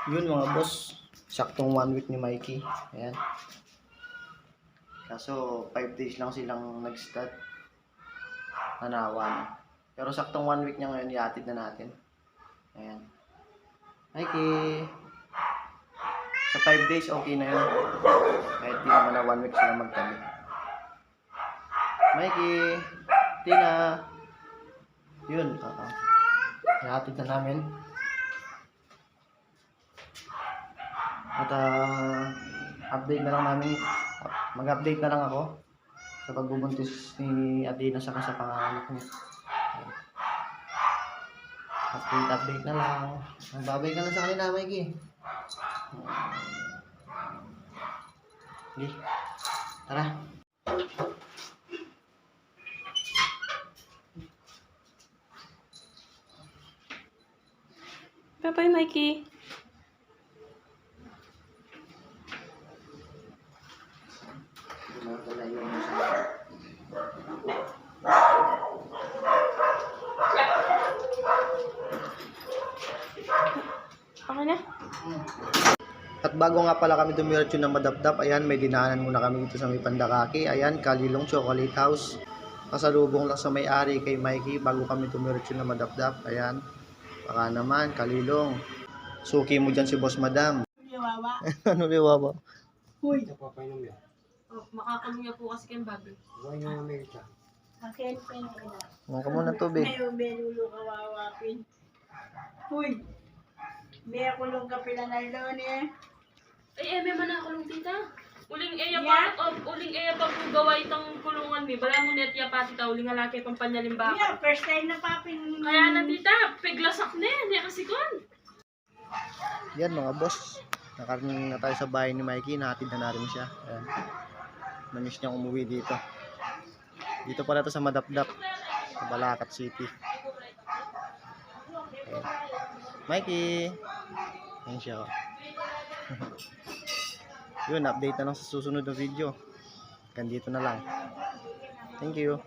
Yun mga boss, saktong 1 week ni Mikey. Ayan. Kaso 5 days lang silang nag-start. Nanawan. Pero saktong 1 week niya ngayon, iatid na natin. Ayan. Mikey. Sa 5 days, okay na yun. Kahit di naman na 1 week sila magtabi. Mikey. Tina. Yun. Iatid na namin. At update na lang namin. Mag-update na lang ako sa pagbubuntis ni Adina sa panganak niya. Update na lang. Magbabay ka na sa kanila, Mikey. Hindi. Tara. Bye-bye, Mikey. Okay na? At bago nga pala kami dumiretso ng Madapdap, ayan, may dinaanan muna kami dito sa may Pandakaki. Ayan, Kalilong Chocolate House. Pasalubong lang sa may-ari kay Mikey bago kami dumiretso ng Madapdap. Ayan, baka naman, Kalilong. Suki mo dyan si Boss Madam. Liwawa. Ano liwawa? Huy. Oh, makakulong niya po kasi kayong bago. Akin pa yung ina. Huwag ka muna tubig. Ngayon, benulo kawawapin. Huy. May kulong ka pila na doon eh. Ay, may manakulong tita. Uling Yeah. uling eya pa po gawa itang kulungan mi. Bala mo net ya pati ta uling alaki pang panyalimbakan. Yeah, first time na papin. Kaya na tita, piglasak na yan, kasi kon. Yan mga boss. Nakarating na tayo sa bahay ni Mikey. Nahatid na natin siya. Ayan. Namiss niya umuwi dito. Dito pala to sa Madapdap. Sa Balacat City. Ayan. Mikey! Ayan siya. Yun, update na lang sa susunod na video. Hanggang dito na lang. Thank you.